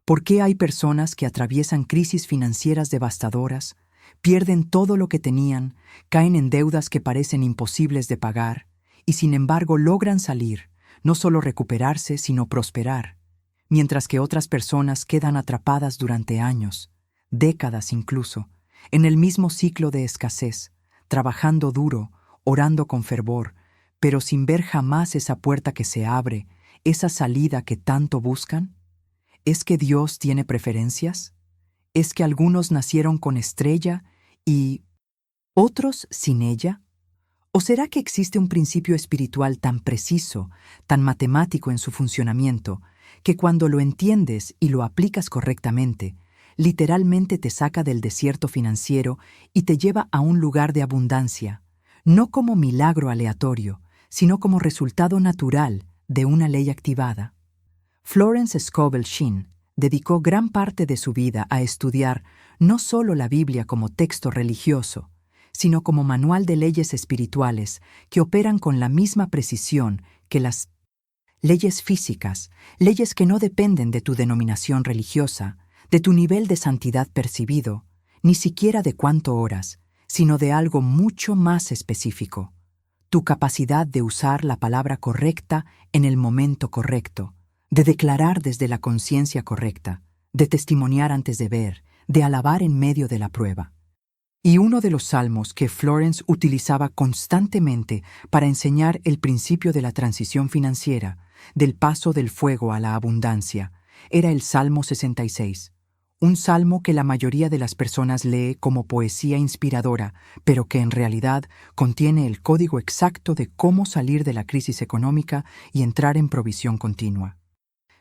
¿Por qué hay personas que atraviesan crisis financieras devastadoras, pierden todo lo que tenían, caen en deudas que parecen imposibles de pagar, y sin embargo logran salir, no solo recuperarse, sino prosperar, mientras que otras personas quedan atrapadas durante años, décadas incluso, en el mismo ciclo de escasez, trabajando duro, orando con fervor, pero sin ver jamás esa puerta que se abre, esa salida que tanto buscan? ¿Es que Dios tiene preferencias? ¿Es que algunos nacieron con estrella y otros sin ella? ¿O será que existe un principio espiritual tan preciso, tan matemático en su funcionamiento, que cuando lo entiendes y lo aplicas correctamente, literalmente te saca del desierto financiero y te lleva a un lugar de abundancia, no como milagro aleatorio, sino como resultado natural de una ley activada? Florence Scovel Shinn dedicó gran parte de su vida a estudiar no solo la Biblia como texto religioso, sino como manual de leyes espirituales que operan con la misma precisión que las leyes físicas, leyes que no dependen de tu denominación religiosa, de tu nivel de santidad percibido, ni siquiera de cuánto oras, sino de algo mucho más específico: tu capacidad de usar la palabra correcta en el momento correcto, de declarar desde la conciencia correcta, de testimoniar antes de ver, de alabar en medio de la prueba. Y uno de los salmos que Florence utilizaba constantemente para enseñar el principio de la transición financiera, del paso del fuego a la abundancia, era el Salmo 66, un salmo que la mayoría de las personas lee como poesía inspiradora, pero que en realidad contiene el código exacto de cómo salir de la crisis económica y entrar en provisión continua.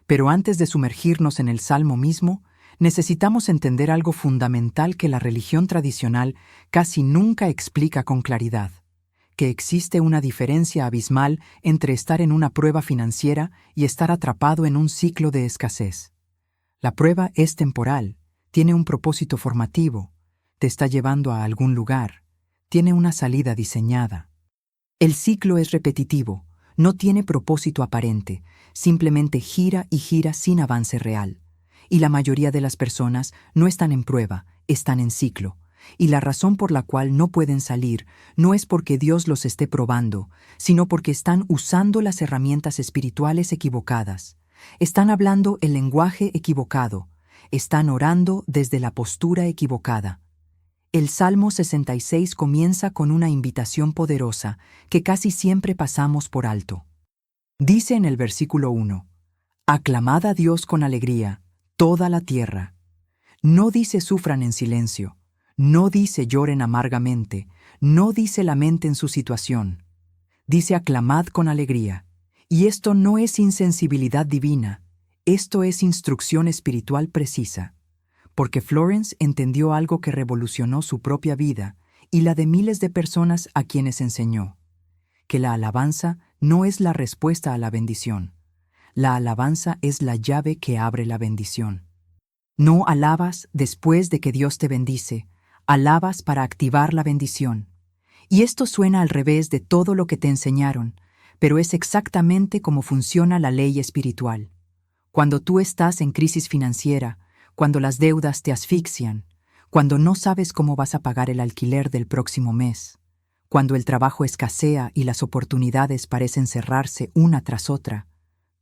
Pero antes de sumergirnos en el salmo mismo, necesitamos entender algo fundamental que la religión tradicional casi nunca explica con claridad: que existe una diferencia abismal entre estar en una prueba financiera y estar atrapado en un ciclo de escasez. La prueba es temporal, tiene un propósito formativo, te está llevando a algún lugar, tiene una salida diseñada. El ciclo es repetitivo, no tiene propósito aparente, simplemente gira y gira sin avance real. Y la mayoría de las personas no están en prueba, están en ciclo. Y la razón por la cual no pueden salir no es porque Dios los esté probando, sino porque están usando las herramientas espirituales equivocadas. Están hablando el lenguaje equivocado. Están orando desde la postura equivocada. El Salmo 66 comienza con una invitación poderosa que casi siempre pasamos por alto. Dice en el versículo 1: «Aclamad a Dios con alegría, toda la tierra». No dice sufran en silencio, no dice lloren amargamente, no dice lamenten su situación. Dice aclamad con alegría. Y esto no es insensibilidad divina, esto es instrucción espiritual precisa. Porque Florence entendió algo que revolucionó su propia vida y la de miles de personas a quienes enseñó: que la alabanza no es la respuesta a la bendición. La alabanza es la llave que abre la bendición. No alabas después de que Dios te bendice, alabas para activar la bendición. Y esto suena al revés de todo lo que te enseñaron, pero es exactamente como funciona la ley espiritual. Cuando tú estás en crisis financiera, cuando las deudas te asfixian, cuando no sabes cómo vas a pagar el alquiler del próximo mes, cuando el trabajo escasea y las oportunidades parecen cerrarse una tras otra,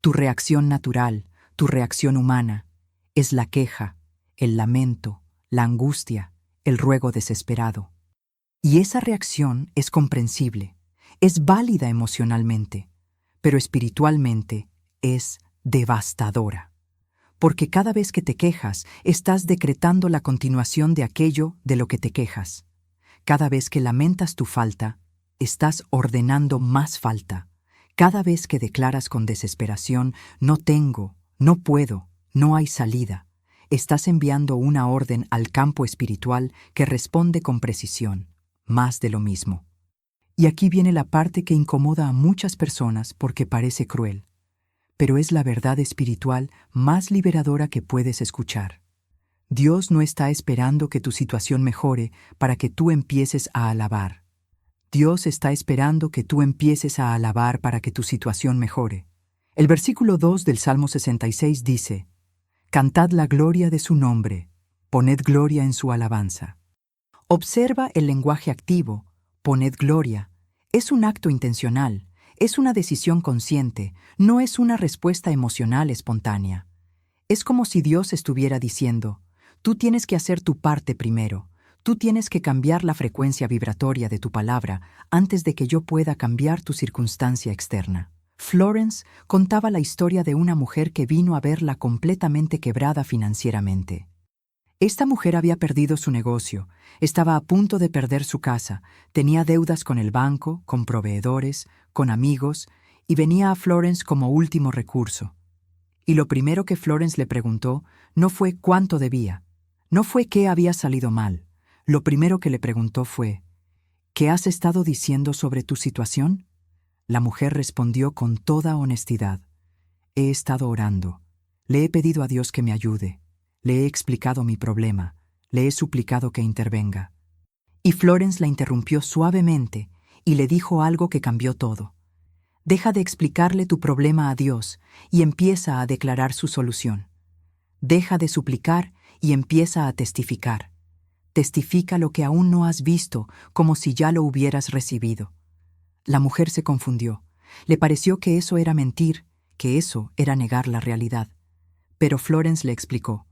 tu reacción natural, tu reacción humana, es la queja, el lamento, la angustia, el ruego desesperado. Y esa reacción es comprensible, es válida emocionalmente, pero espiritualmente es devastadora. Porque cada vez que te quejas, estás decretando la continuación de aquello de lo que te quejas. Cada vez que lamentas tu falta, estás ordenando más falta. Cada vez que declaras con desesperación, no tengo, no puedo, no hay salida, estás enviando una orden al campo espiritual que responde con precisión, más de lo mismo. Y aquí viene la parte que incomoda a muchas personas porque parece cruel, pero es la verdad espiritual más liberadora que puedes escuchar. Dios no está esperando que tu situación mejore para que tú empieces a alabar. Dios está esperando que tú empieces a alabar para que tu situación mejore. El versículo 2 del Salmo 66 dice: Cantad la gloria de su nombre, poned gloria en su alabanza. Observa el lenguaje activo, poned gloria. Es un acto intencional, es una decisión consciente, no es una respuesta emocional espontánea. Es como si Dios estuviera diciendo, tú tienes que hacer tu parte primero, tú tienes que cambiar la frecuencia vibratoria de tu palabra antes de que yo pueda cambiar tu circunstancia externa. Florence contaba la historia de una mujer que vino a verla completamente quebrada financieramente. Esta mujer había perdido su negocio, estaba a punto de perder su casa, tenía deudas con el banco, con proveedores, con amigos, y venía a Florence como último recurso. Y lo primero que Florence le preguntó no fue cuánto debía, no fue qué había salido mal. Lo primero que le preguntó fue, ¿qué has estado diciendo sobre tu situación? La mujer respondió con toda honestidad, he estado orando, le he pedido a Dios que me ayude. Le he explicado mi problema, le he suplicado que intervenga. Y Florence la interrumpió suavemente y le dijo algo que cambió todo. Deja de explicarle tu problema a Dios y empieza a declarar su solución. Deja de suplicar y empieza a testificar. Testifica lo que aún no has visto, como si ya lo hubieras recibido. La mujer se confundió. Le pareció que eso era mentir, que eso era negar la realidad. Pero Florence le explicó.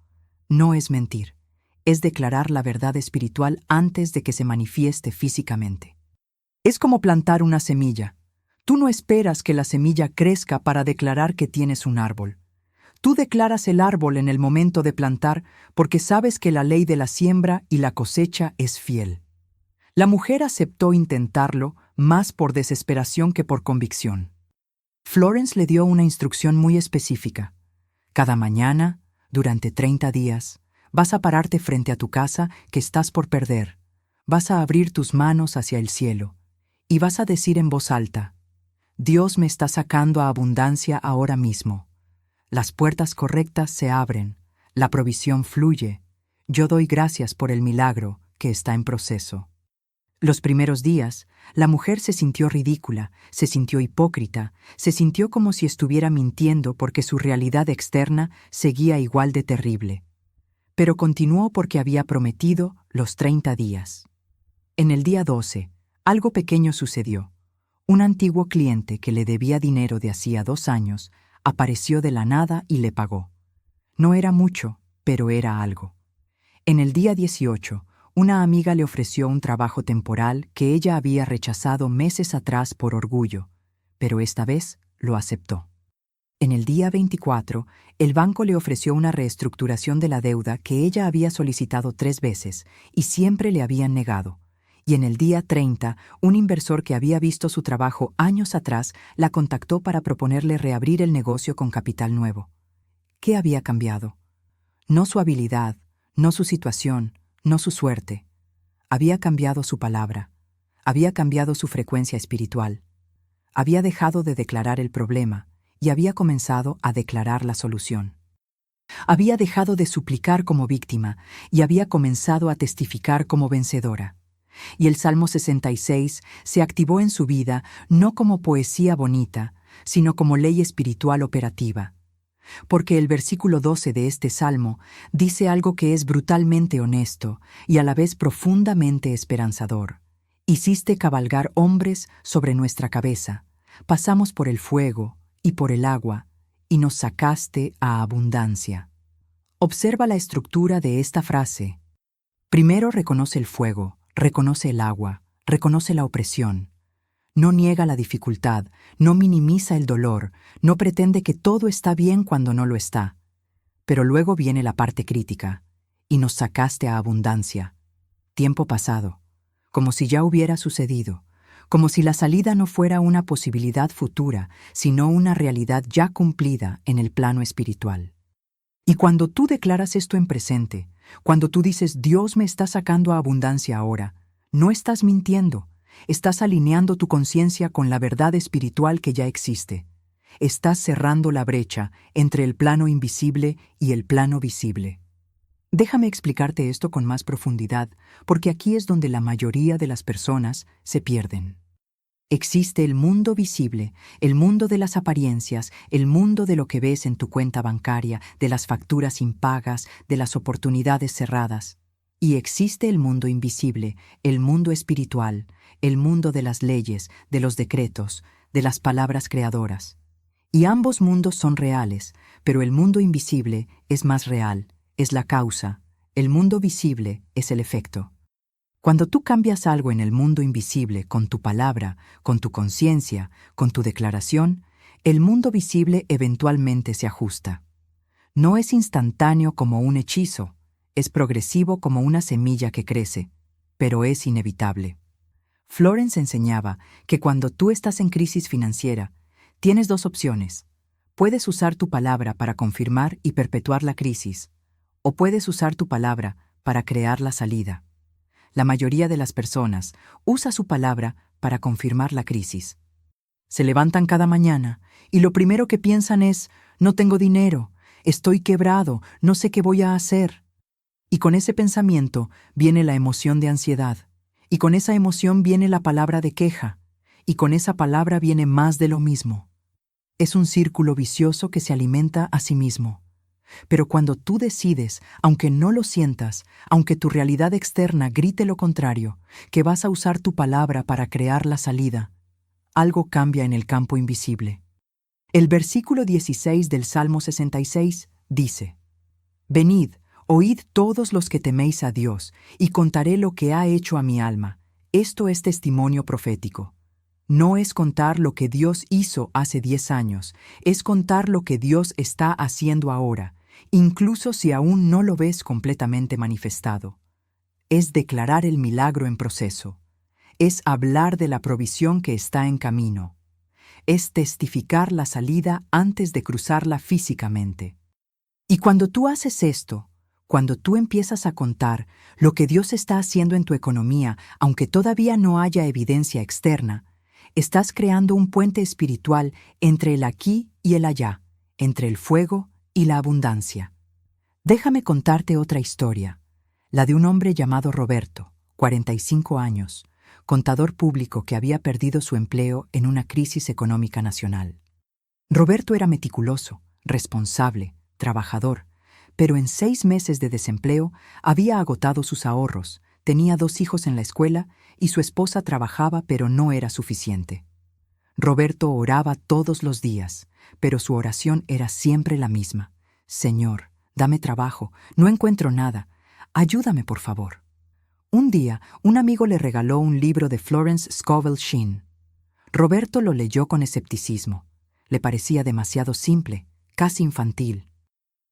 No es mentir, es declarar la verdad espiritual antes de que se manifieste físicamente. Es como plantar una semilla. Tú no esperas que la semilla crezca para declarar que tienes un árbol. Tú declaras el árbol en el momento de plantar porque sabes que la ley de la siembra y la cosecha es fiel. La mujer aceptó intentarlo más por desesperación que por convicción. Florence le dio una instrucción muy específica. Cada mañana, durante 30 días, vas a pararte frente a tu casa que estás por perder, vas a abrir tus manos hacia el cielo y vas a decir en voz alta, Dios me está sacando a abundancia ahora mismo. Las puertas correctas se abren, la provisión fluye, yo doy gracias por el milagro que está en proceso. Los primeros días, la mujer se sintió ridícula, se sintió hipócrita, se sintió como si estuviera mintiendo porque su realidad externa seguía igual de terrible. Pero continuó porque había prometido los 30 días. En el día 12, algo pequeño sucedió. Un antiguo cliente que le debía dinero de hacía 2 años apareció de la nada y le pagó. No era mucho, pero era algo. En el día 18, una amiga le ofreció un trabajo temporal que ella había rechazado meses atrás por orgullo, pero esta vez lo aceptó. En el día 24, el banco le ofreció una reestructuración de la deuda que ella había solicitado 3 veces y siempre le habían negado. Y en el día 30, un inversor que había visto su trabajo años atrás la contactó para proponerle reabrir el negocio con capital nuevo. ¿Qué había cambiado? No su habilidad, no su situación, no su suerte. Había cambiado su palabra. Había cambiado su frecuencia espiritual. Había dejado de declarar el problema y había comenzado a declarar la solución. Había dejado de suplicar como víctima y había comenzado a testificar como vencedora. Y el Salmo 66 se activó en su vida no como poesía bonita, sino como ley espiritual operativa. Porque el versículo 12 de este salmo dice algo que es brutalmente honesto y a la vez profundamente esperanzador. Hiciste cabalgar hombres sobre nuestra cabeza, pasamos por el fuego y por el agua, y nos sacaste a abundancia. Observa la estructura de esta frase. Primero reconoce el fuego, reconoce el agua, reconoce la opresión. No niega la dificultad, no minimiza el dolor, no pretende que todo está bien cuando no lo está. Pero luego viene la parte crítica, y nos sacaste a abundancia. Tiempo pasado, como si ya hubiera sucedido, como si la salida no fuera una posibilidad futura, sino una realidad ya cumplida en el plano espiritual. Y cuando tú declaras esto en presente, cuando tú dices Dios me está sacando a abundancia ahora, no estás mintiendo. Estás alineando tu conciencia con la verdad espiritual que ya existe. Estás cerrando la brecha entre el plano invisible y el plano visible. Déjame explicarte esto con más profundidad, porque aquí es donde la mayoría de las personas se pierden. Existe el mundo visible, el mundo de las apariencias, el mundo de lo que ves en tu cuenta bancaria, de las facturas impagas, de las oportunidades cerradas. Y existe el mundo invisible, el mundo espiritual, el mundo de las leyes, de los decretos, de las palabras creadoras. Y ambos mundos son reales, pero el mundo invisible es más real, es la causa, el mundo visible es el efecto. Cuando tú cambias algo en el mundo invisible con tu palabra, con tu conciencia, con tu declaración, el mundo visible eventualmente se ajusta. No es instantáneo como un hechizo, es progresivo como una semilla que crece, pero es inevitable. Florence enseñaba que cuando tú estás en crisis financiera, tienes dos opciones. Puedes usar tu palabra para confirmar y perpetuar la crisis, o puedes usar tu palabra para crear la salida. La mayoría de las personas usa su palabra para confirmar la crisis. Se levantan cada mañana y lo primero que piensan es, no tengo dinero, estoy quebrado, no sé qué voy a hacer. Y con ese pensamiento viene la emoción de ansiedad, y con esa emoción viene la palabra de queja, y con esa palabra viene más de lo mismo. Es un círculo vicioso que se alimenta a sí mismo. Pero cuando tú decides, aunque no lo sientas, aunque tu realidad externa grite lo contrario, que vas a usar tu palabra para crear la salida, algo cambia en el campo invisible. El versículo 16 del Salmo 66 dice: Venid, oíd todos los que teméis a Dios, y contaré lo que ha hecho a mi alma. Esto es testimonio profético. No es contar lo que Dios hizo hace 10 años, es contar lo que Dios está haciendo ahora, incluso si aún no lo ves completamente manifestado. Es declarar el milagro en proceso. Es hablar de la provisión que está en camino. Es testificar la salida antes de cruzarla físicamente. Y cuando tú haces esto, cuando tú empiezas a contar lo que Dios está haciendo en tu economía, aunque todavía no haya evidencia externa, estás creando un puente espiritual entre el aquí y el allá, entre el fuego y la abundancia. Déjame contarte otra historia, la de un hombre llamado Roberto, 45 años, contador público que había perdido su empleo en una crisis económica nacional. Roberto era meticuloso, responsable, trabajador, pero en 6 meses de desempleo había agotado sus ahorros, tenía 2 hijos en la escuela y su esposa trabajaba, pero no era suficiente. Roberto oraba todos los días, pero su oración era siempre la misma: Señor, dame trabajo, no encuentro nada, ayúdame por favor. Un día, un amigo le regaló un libro de Florence Scovel Shinn. Roberto lo leyó con escepticismo. Le parecía demasiado simple, casi infantil.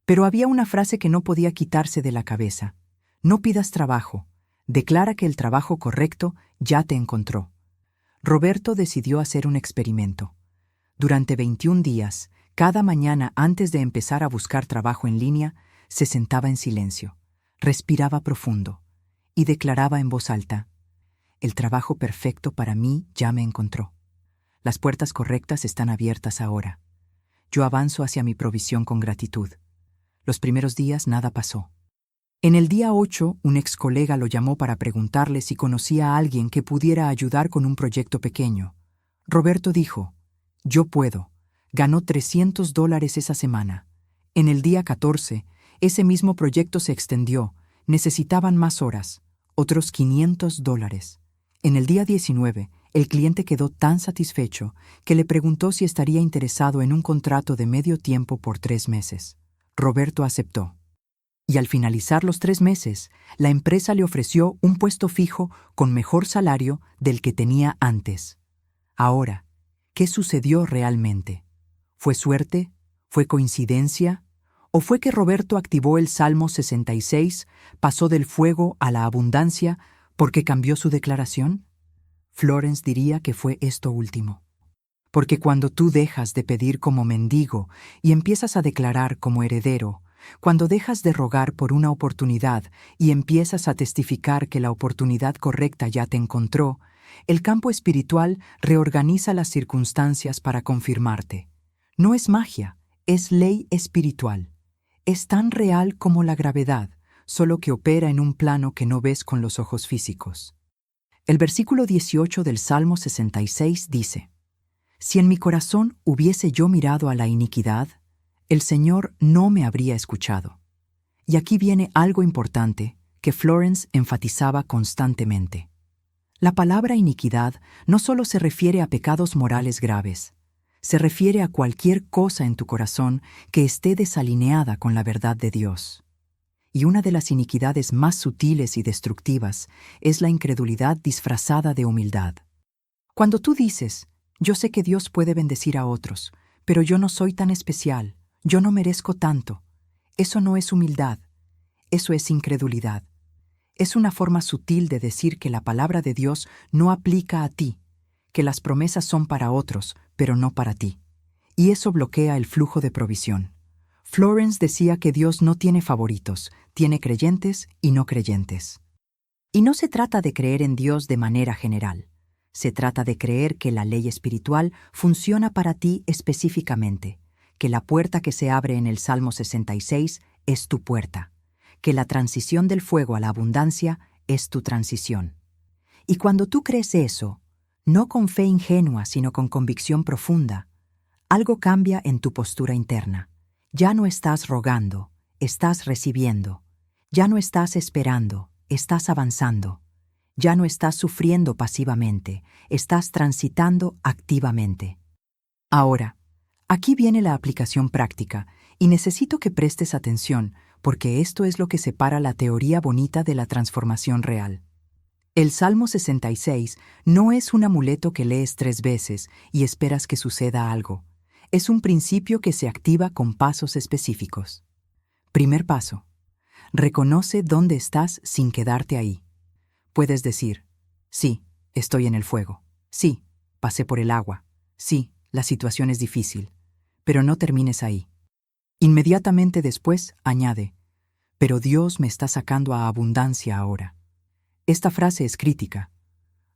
Pero había una frase que no podía quitarse de la cabeza: no pidas trabajo, declara que el trabajo correcto ya te encontró. Roberto decidió hacer un experimento. Durante 21 días, cada mañana antes de empezar a buscar trabajo en línea, se sentaba en silencio, respiraba profundo y declaraba en voz alta: el trabajo perfecto para mí ya me encontró. Las puertas correctas están abiertas ahora. Yo avanzo hacia mi provisión con gratitud. Los primeros días nada pasó. En el día 8, un ex colega lo llamó para preguntarle si conocía a alguien que pudiera ayudar con un proyecto pequeño. Roberto dijo: yo puedo. Ganó $300 esa semana. En el día 14, ese mismo proyecto se extendió. Necesitaban más horas, otros $500. En el día 19, el cliente quedó tan satisfecho que le preguntó si estaría interesado en un contrato de medio tiempo por 3 meses. Roberto aceptó. Y al finalizar los 3 meses, la empresa le ofreció un puesto fijo con mejor salario del que tenía antes. Ahora, ¿qué sucedió realmente? ¿Fue suerte? ¿Fue coincidencia? ¿O fue que Roberto activó el Salmo 66, pasó del fuego a la abundancia porque cambió su declaración? Florence diría que fue esto último. Porque cuando tú dejas de pedir como mendigo y empiezas a declarar como heredero, cuando dejas de rogar por una oportunidad y empiezas a testificar que la oportunidad correcta ya te encontró, el campo espiritual reorganiza las circunstancias para confirmarte. No es magia, es ley espiritual. Es tan real como la gravedad, solo que opera en un plano que no ves con los ojos físicos. El versículo 18 del Salmo 66 dice: Si en mi corazón hubiese yo mirado a la iniquidad, el Señor no me habría escuchado. Y aquí viene algo importante que Florence enfatizaba constantemente. La palabra iniquidad no solo se refiere a pecados morales graves, se refiere a cualquier cosa en tu corazón que esté desalineada con la verdad de Dios. Y una de las iniquidades más sutiles y destructivas es la incredulidad disfrazada de humildad. Cuando tú dices: yo sé que Dios puede bendecir a otros, pero yo no soy tan especial, yo no merezco tanto, eso no es humildad, eso es incredulidad. Es una forma sutil de decir que la palabra de Dios no aplica a ti, que las promesas son para otros, pero no para ti. Y eso bloquea el flujo de provisión. Florence decía que Dios no tiene favoritos, tiene creyentes y no creyentes. Y no se trata de creer en Dios de manera general. Se trata de creer que la ley espiritual funciona para ti específicamente, que la puerta que se abre en el Salmo 66 es tu puerta, que la transición del fuego a la abundancia es tu transición. Y cuando tú crees eso, no con fe ingenua, sino con convicción profunda, algo cambia en tu postura interna. Ya no estás rogando, estás recibiendo. Ya no estás esperando, estás avanzando. Ya no estás sufriendo pasivamente, estás transitando activamente. Ahora, aquí viene la aplicación práctica, y necesito que prestes atención, porque esto es lo que separa la teoría bonita de la transformación real. El Salmo 66 no es un amuleto que lees 3 veces y esperas que suceda algo. Es un principio que se activa con pasos específicos. Primer paso: reconoce dónde estás sin quedarte ahí. Puedes decir: sí, estoy en el fuego. Sí, pasé por el agua. Sí, la situación es difícil. Pero no termines ahí. Inmediatamente después, añade: pero Dios me está sacando a abundancia ahora. Esta frase es crítica.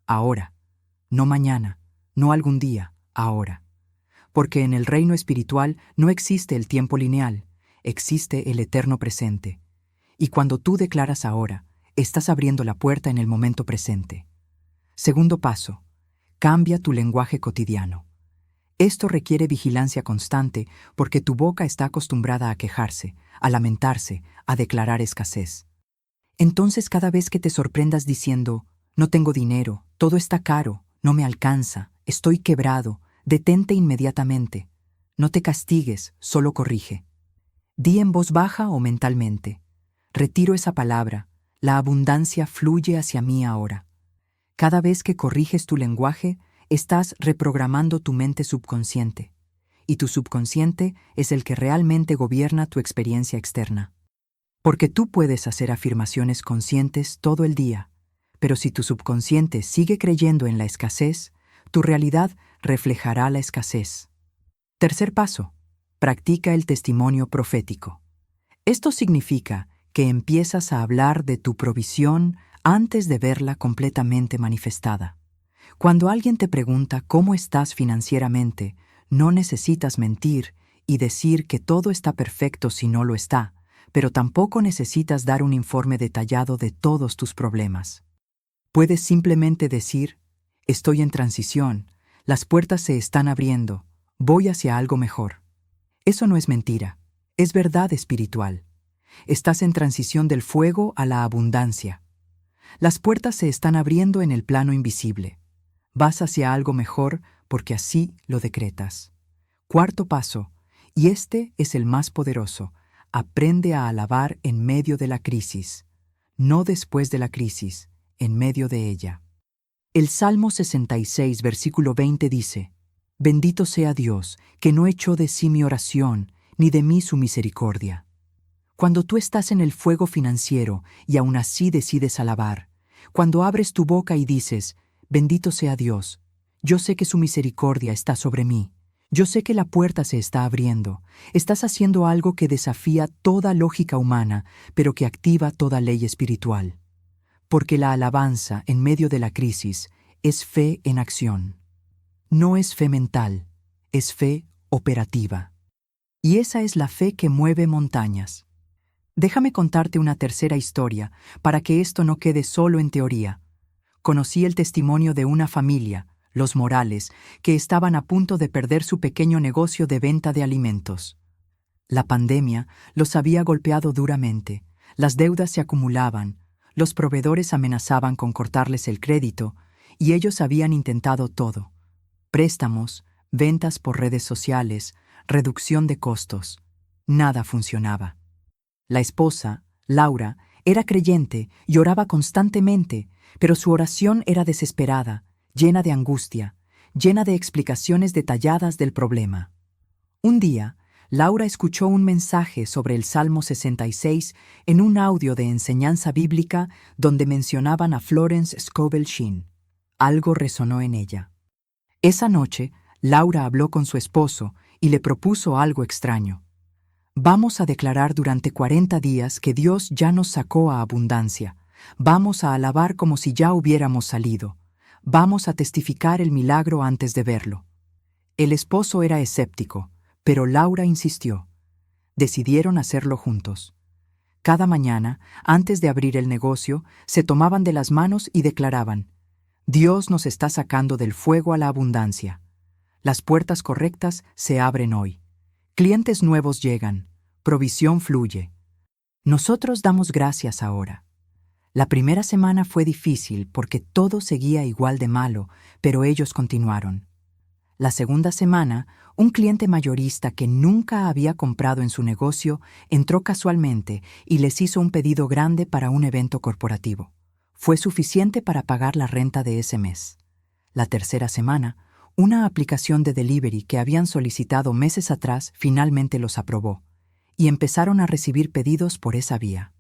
Ahora. No mañana, no algún día, ahora. Porque en el reino espiritual no existe el tiempo lineal, existe el eterno presente. Y cuando tú declaras ahora, estás abriendo la puerta en el momento presente. Segundo paso: cambia tu lenguaje cotidiano. Esto requiere vigilancia constante porque tu boca está acostumbrada a quejarse, a lamentarse, a declarar escasez. Entonces, cada vez que te sorprendas diciendo: no tengo dinero, todo está caro, no me alcanza, estoy quebrado, detente inmediatamente. No te castigues, solo corrige. Di en voz baja o mentalmente: retiro esa palabra, la abundancia fluye hacia mí ahora. Cada vez que corriges tu lenguaje, estás reprogramando tu mente subconsciente, y tu subconsciente es el que realmente gobierna tu experiencia externa. Porque tú puedes hacer afirmaciones conscientes todo el día, pero si tu subconsciente sigue creyendo en la escasez, tu realidad reflejará la escasez. Tercer paso: practica el testimonio profético. Esto significa que empiezas a hablar de tu provisión antes de verla completamente manifestada. Cuando alguien te pregunta cómo estás financieramente, no necesitas mentir y decir que todo está perfecto si no lo está, pero tampoco necesitas dar un informe detallado de todos tus problemas. Puedes simplemente decir: estoy en transición, las puertas se están abriendo, voy hacia algo mejor. Eso no es mentira, es verdad espiritual. Estás en transición del fuego a la abundancia. Las puertas se están abriendo en el plano invisible. Vas hacia algo mejor porque así lo decretas. Cuarto paso, y este es el más poderoso: aprende a alabar en medio de la crisis, no después de la crisis, en medio de ella. El Salmo 66, versículo 20 dice: bendito sea Dios, que no echó de sí mi oración, ni de mí su misericordia. Cuando tú estás en el fuego financiero y aún así decides alabar, cuando abres tu boca y dices: bendito sea Dios, yo sé que su misericordia está sobre mí, yo sé que la puerta se está abriendo, estás haciendo algo que desafía toda lógica humana, pero que activa toda ley espiritual. Porque la alabanza en medio de la crisis es fe en acción. No es fe mental, es fe operativa. Y esa es la fe que mueve montañas. Déjame contarte una tercera historia para que esto no quede solo en teoría. Conocí el testimonio de una familia, los Morales, que estaban a punto de perder su pequeño negocio de venta de alimentos. La pandemia los había golpeado duramente, las deudas se acumulaban, los proveedores amenazaban con cortarles el crédito, y ellos habían intentado todo: préstamos, ventas por redes sociales, reducción de costos. Nada funcionaba. La esposa, Laura, era creyente y oraba constantemente, pero su oración era desesperada, llena de angustia, llena de explicaciones detalladas del problema. Un día, Laura escuchó un mensaje sobre el Salmo 66 en un audio de enseñanza bíblica donde mencionaban a Florence Scovel Shinn. Algo resonó en ella. Esa noche, Laura habló con su esposo y le propuso algo extraño. Vamos a declarar durante 40 días que Dios ya nos sacó a abundancia. Vamos a alabar como si ya hubiéramos salido. Vamos a testificar el milagro antes de verlo. El esposo era escéptico, pero Laura insistió. Decidieron hacerlo juntos. Cada mañana, antes de abrir el negocio, se tomaban de las manos y declaraban: Dios nos está sacando del fuego a la abundancia. Las puertas correctas se abren hoy. Clientes nuevos llegan. Provisión fluye. Nosotros damos gracias ahora. La primera semana fue difícil porque todo seguía igual de malo, pero ellos continuaron. La segunda semana, un cliente mayorista que nunca había comprado en su negocio entró casualmente y les hizo un pedido grande para un evento corporativo. Fue suficiente para pagar la renta de ese mes. La tercera semana, una aplicación de delivery que habían solicitado meses atrás finalmente los aprobó, y empezaron a recibir pedidos por esa vía.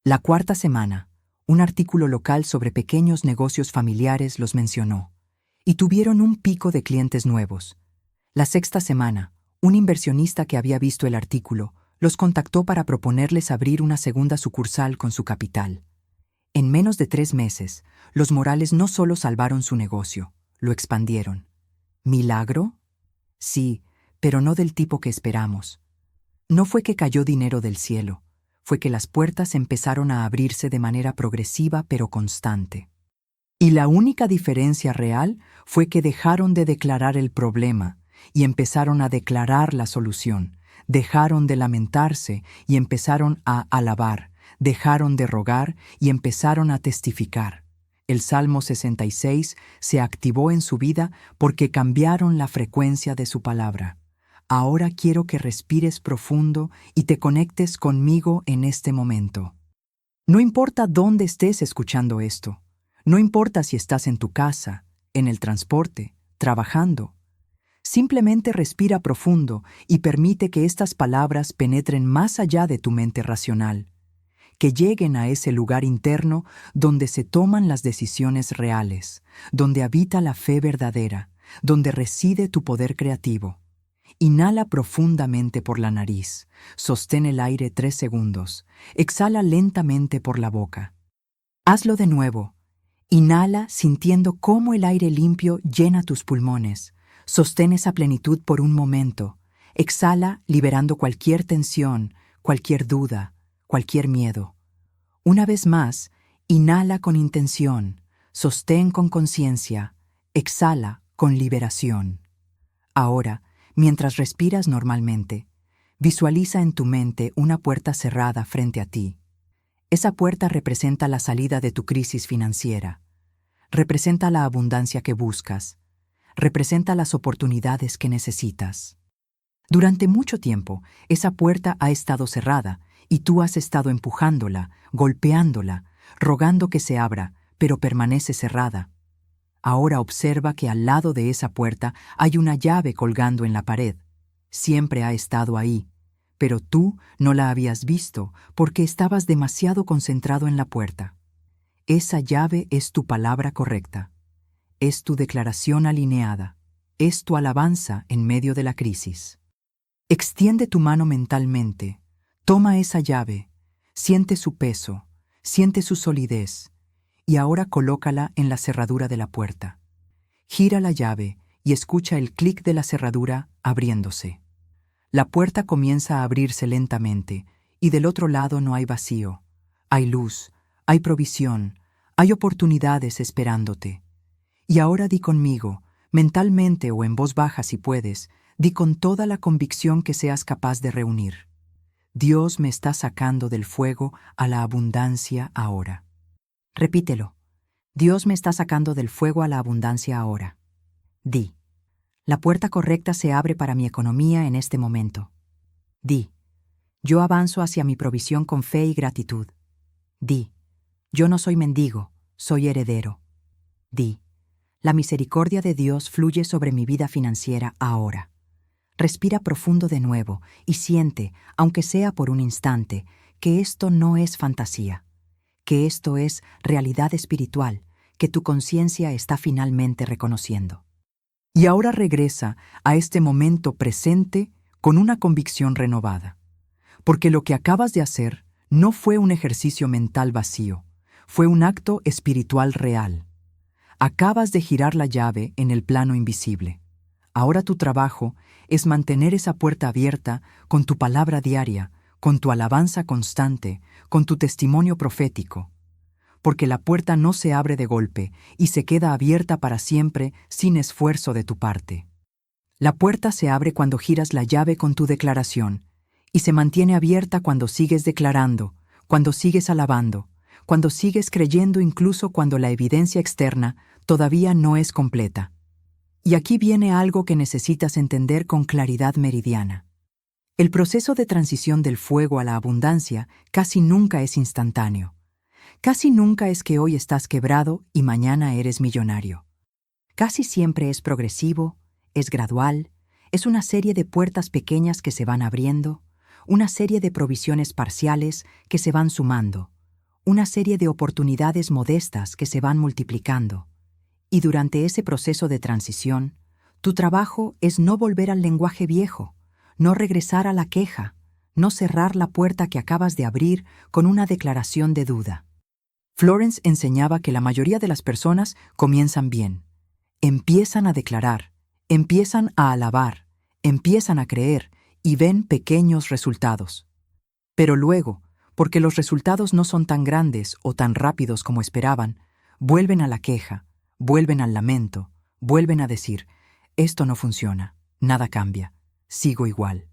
La cuarta semana, un artículo local sobre pequeños negocios familiares los mencionó, y tuvieron un pico de clientes nuevos. La sexta semana, un inversionista que había visto el artículo los contactó para proponerles abrir una segunda sucursal con su capital. En menos de 3 meses, los Morales no solo salvaron su negocio, lo expandieron. ¿Milagro? Sí, pero no del tipo que esperamos. No fue que cayó dinero del cielo, fue que las puertas empezaron a abrirse de manera progresiva pero constante. Y la única diferencia real fue que dejaron de declarar el problema y empezaron a declarar la solución, dejaron de lamentarse y empezaron a alabar, dejaron de rogar y empezaron a testificar. El Salmo 66 se activó en su vida porque cambiaron la frecuencia de su palabra. Ahora quiero que respires profundo y te conectes conmigo en este momento. No importa dónde estés escuchando esto. No importa si estás en tu casa, en el transporte, trabajando. Simplemente respira profundo y permite que estas palabras penetren más allá de tu mente racional, que lleguen a ese lugar interno donde se toman las decisiones reales, donde habita la fe verdadera, donde reside tu poder creativo. Inhala profundamente por la nariz, sostén el aire 3 segundos, exhala lentamente por la boca. Hazlo de nuevo. Inhala sintiendo cómo el aire limpio llena tus pulmones. Sostén esa plenitud por un momento. Exhala liberando cualquier tensión, cualquier duda, cualquier miedo. Una vez más, inhala con intención, sostén con conciencia, exhala con liberación. Ahora, mientras respiras normalmente, visualiza en tu mente una puerta cerrada frente a ti. Esa puerta representa la salida de tu crisis financiera, representa la abundancia que buscas, representa las oportunidades que necesitas. Durante mucho tiempo, esa puerta ha estado cerrada y tú has estado empujándola, golpeándola, rogando que se abra, pero permanece cerrada. Ahora observa que al lado de esa puerta hay una llave colgando en la pared. Siempre ha estado ahí, pero tú no la habías visto porque estabas demasiado concentrado en la puerta. Esa llave es tu palabra correcta. Es tu declaración alineada. Es tu alabanza en medio de la crisis. Extiende tu mano mentalmente. Toma esa llave. Siente su peso. Siente su solidez. Y ahora colócala en la cerradura de la puerta. Gira la llave y escucha el clic de la cerradura abriéndose. La puerta comienza a abrirse lentamente y del otro lado no hay vacío. Hay luz, hay provisión, Hay oportunidades esperándote. Y ahora di conmigo, mentalmente o en voz baja si puedes, di con toda la convicción que seas capaz de reunir. Dios me está sacando del fuego a la abundancia ahora. Repítelo. Dios me está sacando del fuego a la abundancia ahora. Di. La puerta correcta se abre para mi economía en este momento. Di. Yo avanzo hacia mi provisión con fe y gratitud. Di. Yo no soy mendigo, soy heredero. Di. La misericordia de Dios fluye sobre mi vida financiera ahora. Respira profundo de nuevo y siente, aunque sea por un instante, que esto no es fantasía, que esto es realidad espiritual, que tu conciencia está finalmente reconociendo. Y ahora regresa a este momento presente con una convicción renovada, porque lo que acabas de hacer no fue un ejercicio mental vacío, fue un acto espiritual real. Acabas de girar la llave en el plano invisible. Ahora tu trabajo es mantener esa puerta abierta con tu palabra diaria, con tu alabanza constante, con tu testimonio profético. Porque la puerta no se abre de golpe y se queda abierta para siempre sin esfuerzo de tu parte. La puerta se abre cuando giras la llave con tu declaración y se mantiene abierta cuando sigues declarando, cuando sigues alabando, cuando sigues creyendo incluso cuando la evidencia externa todavía no es completa. Y aquí viene algo que necesitas entender con claridad meridiana. El proceso de transición del fuego a la abundancia casi nunca es instantáneo. Casi nunca es que hoy estás quebrado y mañana eres millonario. Casi siempre es progresivo, es gradual, es una serie de puertas pequeñas que se van abriendo, una serie de provisiones parciales que se van sumando, una serie de oportunidades modestas que se van multiplicando. Y durante ese proceso de transición, tu trabajo es no volver al lenguaje viejo, no regresar a la queja, no cerrar la puerta que acabas de abrir con una declaración de duda. Florence enseñaba que la mayoría de las personas comienzan bien. Empiezan a declarar, empiezan a alabar, empiezan a creer y ven pequeños resultados. Pero luego, porque los resultados no son tan grandes o tan rápidos como esperaban, vuelven a la queja, vuelven al lamento, vuelven a decir, esto no funciona, nada cambia, sigo igual.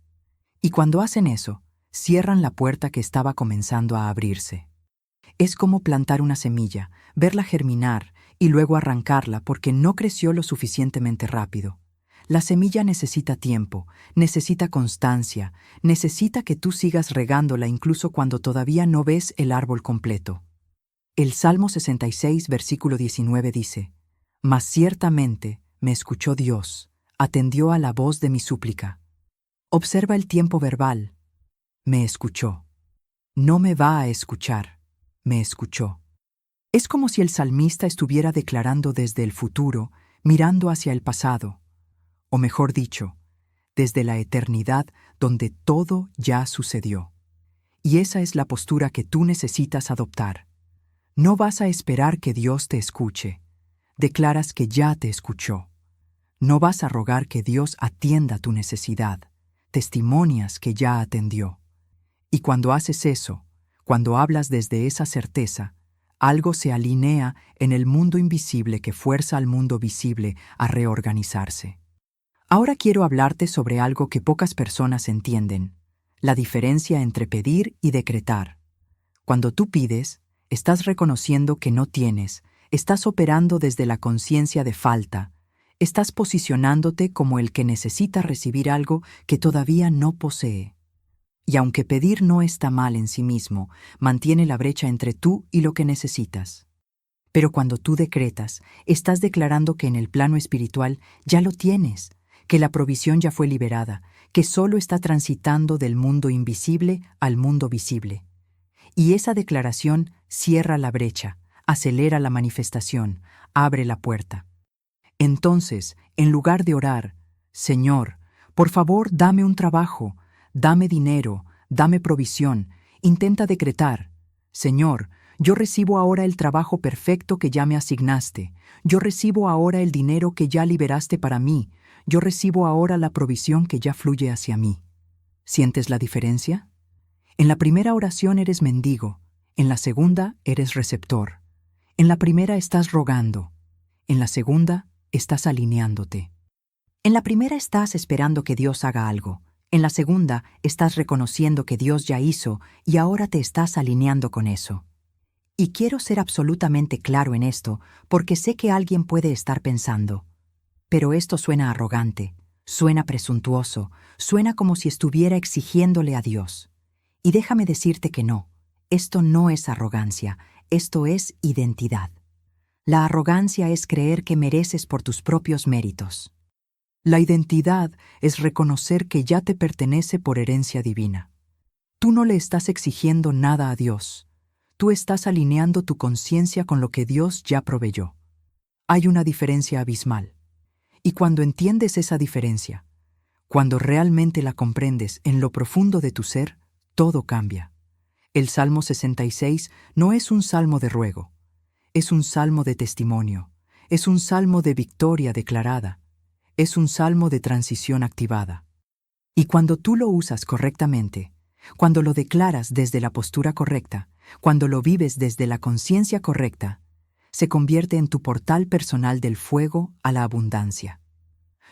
Y cuando hacen eso, cierran la puerta que estaba comenzando a abrirse. Es como plantar una semilla, verla germinar y luego arrancarla porque no creció lo suficientemente rápido. La semilla necesita tiempo, necesita constancia, necesita que tú sigas regándola incluso cuando todavía no ves el árbol completo. El Salmo 66, versículo 19 dice, «Mas ciertamente me escuchó Dios, atendió a la voz de mi súplica». Observa el tiempo verbal. Me escuchó. No me va a escuchar. Me escuchó. Es como si el salmista estuviera declarando desde el futuro, mirando hacia el pasado, o mejor dicho, desde la eternidad donde todo ya sucedió. Y esa es la postura que tú necesitas adoptar. No vas a esperar que Dios te escuche. Declaras que ya te escuchó. No vas a rogar que Dios atienda tu necesidad. Testimonias que ya atendió. Y cuando haces eso, cuando hablas desde esa certeza, algo se alinea en el mundo invisible que fuerza al mundo visible a reorganizarse. Ahora quiero hablarte sobre algo que pocas personas entienden, la diferencia entre pedir y decretar. Cuando tú pides, estás reconociendo que no tienes, estás operando desde la conciencia de falta, estás posicionándote como el que necesita recibir algo que todavía no posee. Y aunque pedir no está mal en sí mismo, mantiene la brecha entre tú y lo que necesitas. Pero cuando tú decretas, estás declarando que en el plano espiritual ya lo tienes, que la provisión ya fue liberada, que solo está transitando del mundo invisible al mundo visible. Y esa declaración cierra la brecha, acelera la manifestación, abre la puerta. Entonces, en lugar de orar, Señor, por favor, dame un trabajo, dame dinero, dame provisión, intenta decretar, Señor, yo recibo ahora el trabajo perfecto que ya me asignaste, yo recibo ahora el dinero que ya liberaste para mí, yo recibo ahora la provisión que ya fluye hacia mí. ¿Sientes la diferencia? En la primera oración eres mendigo, en la segunda eres receptor. En la primera estás rogando, en la segunda estás alineándote. En la primera estás esperando que Dios haga algo, en la segunda estás reconociendo que Dios ya hizo y ahora te estás alineando con eso. Y quiero ser absolutamente claro en esto porque sé que alguien puede estar pensando, pero esto suena arrogante, suena presuntuoso, suena como si estuviera exigiéndole a Dios. Y déjame decirte que no, esto no es arrogancia, esto es identidad. La arrogancia es creer que mereces por tus propios méritos. La identidad es reconocer que ya te pertenece por herencia divina. Tú no le estás exigiendo nada a Dios. Tú estás alineando tu conciencia con lo que Dios ya proveyó. Hay una diferencia abismal. Y cuando entiendes esa diferencia, cuando realmente la comprendes en lo profundo de tu ser, todo cambia. El Salmo 66 no es un salmo de ruego, es un salmo de testimonio, es un salmo de victoria declarada, es un salmo de transición activada. Y cuando tú lo usas correctamente, cuando lo declaras desde la postura correcta, cuando lo vives desde la conciencia correcta, se convierte en tu portal personal del fuego a la abundancia.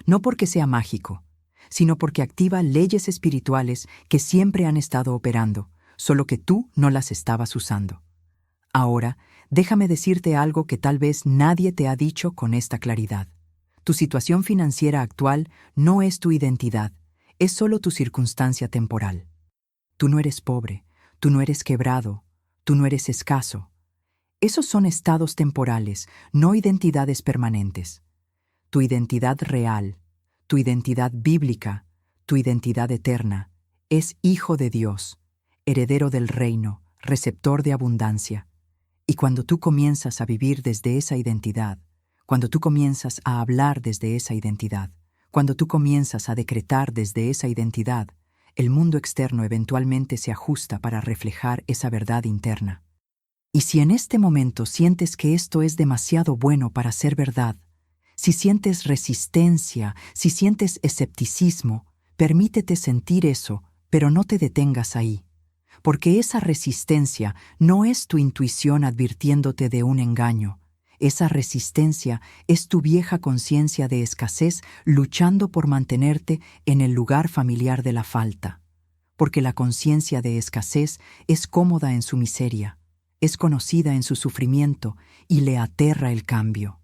No porque sea mágico, sino porque activa leyes espirituales que siempre han estado operando, solo que tú no las estabas usando. Ahora, déjame decirte algo que tal vez nadie te ha dicho con esta claridad. Tu situación financiera actual no es tu identidad, es solo tu circunstancia temporal. Tú no eres pobre, tú no eres quebrado, tú no eres escaso. Esos son estados temporales, no identidades permanentes. Tu identidad real, tu identidad bíblica, tu identidad eterna, es hijo de Dios, heredero del reino, receptor de abundancia. Y cuando tú comienzas a vivir desde esa identidad, cuando tú comienzas a hablar desde esa identidad, cuando tú comienzas a decretar desde esa identidad, el mundo externo eventualmente se ajusta para reflejar esa verdad interna. Y si en este momento sientes que esto es demasiado bueno para ser verdad, si sientes resistencia, si sientes escepticismo, permítete sentir eso, pero no te detengas ahí. Porque esa resistencia no es tu intuición advirtiéndote de un engaño. Esa resistencia es tu vieja conciencia de escasez luchando por mantenerte en el lugar familiar de la falta. Porque la conciencia de escasez es cómoda en su miseria, es conocida en su sufrimiento y le aterra el cambio.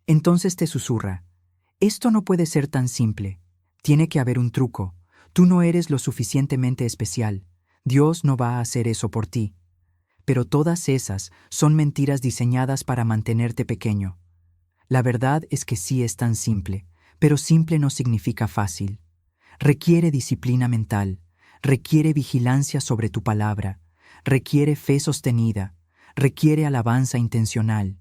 Entonces te susurra, esto no puede ser tan simple, tiene que haber un truco, tú no eres lo suficientemente especial, Dios no va a hacer eso por ti. Pero todas esas son mentiras diseñadas para mantenerte pequeño. La verdad es que sí es tan simple, pero simple no significa fácil. Requiere disciplina mental, requiere vigilancia sobre tu palabra, requiere fe sostenida, requiere alabanza intencional.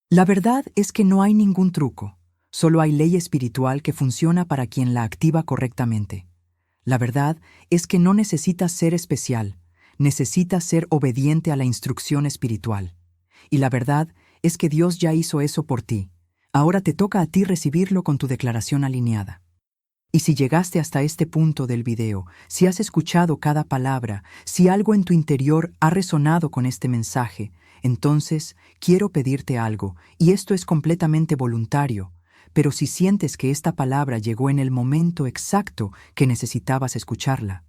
La verdad es que no hay ningún truco, solo hay ley espiritual que funciona para quien la activa correctamente. La verdad es que no necesitas ser especial, necesitas ser obediente a la instrucción espiritual. Y la verdad es que Dios ya hizo eso por ti. Ahora te toca a ti recibirlo con tu declaración alineada. Y si llegaste hasta este punto del video, si has escuchado cada palabra, si algo en tu interior ha resonado con este mensaje, entonces quiero pedirte algo, y esto es completamente voluntario, pero si sientes que esta palabra llegó en el momento exacto que necesitabas escucharla,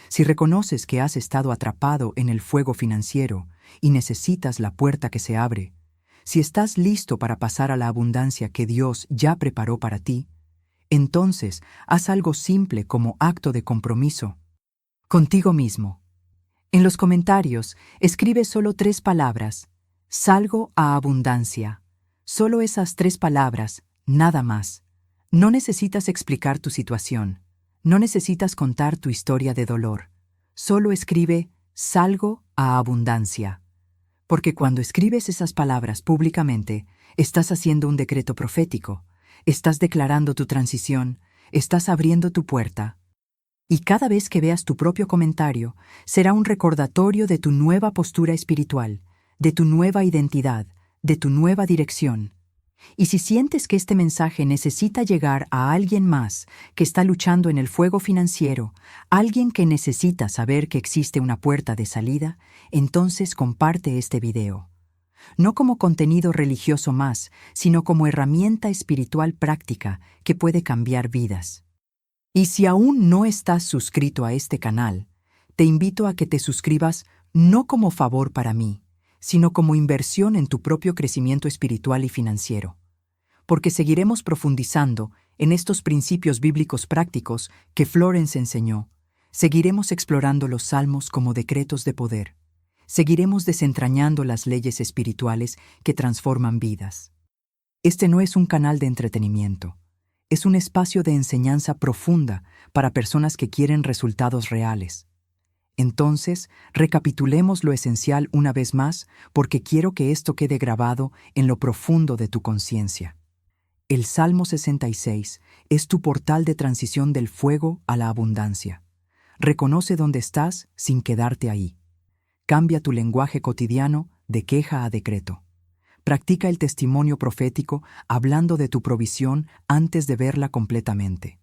si reconoces que has estado atrapado en el fuego financiero y necesitas la puerta que se abre, si estás listo para pasar a la abundancia que Dios ya preparó para ti, entonces haz algo simple como acto de compromiso contigo mismo. En los comentarios, escribe solo 3 palabras. Salgo a abundancia. Solo esas 3 palabras, nada más. No necesitas explicar tu situación. No necesitas contar tu historia de dolor. Solo escribe, salgo a abundancia. Porque cuando escribes esas palabras públicamente, estás haciendo un decreto profético. Estás declarando tu transición, estás abriendo tu puerta. Y cada vez que veas tu propio comentario, será un recordatorio de tu nueva postura espiritual, de tu nueva identidad, de tu nueva dirección. Y si sientes que este mensaje necesita llegar a alguien más que está luchando en el fuego financiero, alguien que necesita saber que existe una puerta de salida, entonces comparte este video. no como contenido religioso más, sino como herramienta espiritual práctica que puede cambiar vidas. Y si aún no estás suscrito a este canal, te invito a que te suscribas no como favor para mí, sino como inversión en tu propio crecimiento espiritual y financiero, porque seguiremos profundizando en estos principios bíblicos prácticos que Florence enseñó. Seguiremos explorando los salmos como decretos de poder. Seguiremos desentrañando las leyes espirituales que transforman vidas. Este no es un canal de entretenimiento. Es un espacio de enseñanza profunda para personas que quieren resultados reales. Entonces, recapitulemos lo esencial una vez más porque quiero que esto quede grabado en lo profundo de tu conciencia. El Salmo 66 es tu portal de transición del fuego a la abundancia. Reconoce dónde estás sin quedarte ahí. Cambia tu lenguaje cotidiano de queja a decreto. Practica el testimonio profético hablando de tu provisión antes de verla completamente.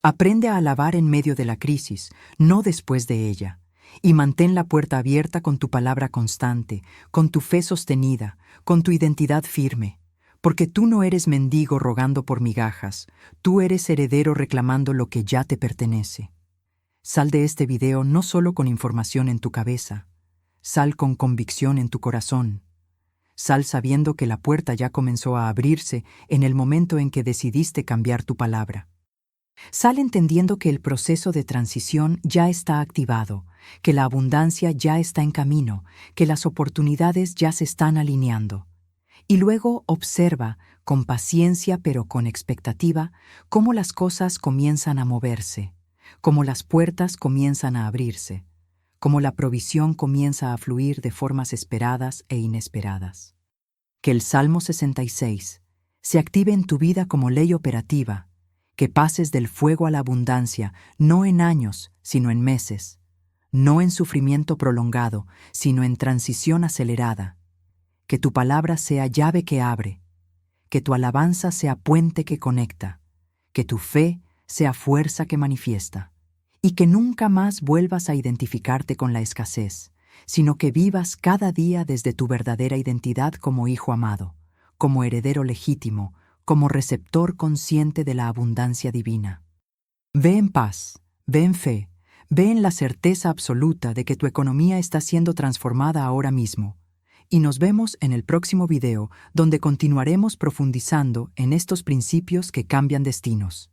Aprende a alabar en medio de la crisis, no después de ella, y mantén la puerta abierta con tu palabra constante, con tu fe sostenida, con tu identidad firme, porque tú no eres mendigo rogando por migajas, tú eres heredero reclamando lo que ya te pertenece. Sal de este video no solo con información en tu cabeza, sal con convicción en tu corazón. Sal sabiendo que la puerta ya comenzó a abrirse en el momento en que decidiste cambiar tu palabra. Sal entendiendo que el proceso de transición ya está activado, que la abundancia ya está en camino, que las oportunidades ya se están alineando. Y luego observa, con paciencia pero con expectativa, cómo las cosas comienzan a moverse, cómo las puertas comienzan a abrirse, cómo la provisión comienza a fluir de formas esperadas e inesperadas. Que el Salmo 66 se active en tu vida como ley operativa, que pases del fuego a la abundancia, no en años, sino en meses, no en sufrimiento prolongado, sino en transición acelerada. Que tu palabra sea llave que abre, que tu alabanza sea puente que conecta, que tu fe sea fuerza que manifiesta, y que nunca más vuelvas a identificarte con la escasez, sino que vivas cada día desde tu verdadera identidad como hijo amado, como heredero legítimo, como receptor consciente de la abundancia divina. Ve en paz, ve en fe, ve en la certeza absoluta de que tu economía está siendo transformada ahora mismo. Y nos vemos en el próximo video donde continuaremos profundizando en estos principios que cambian destinos.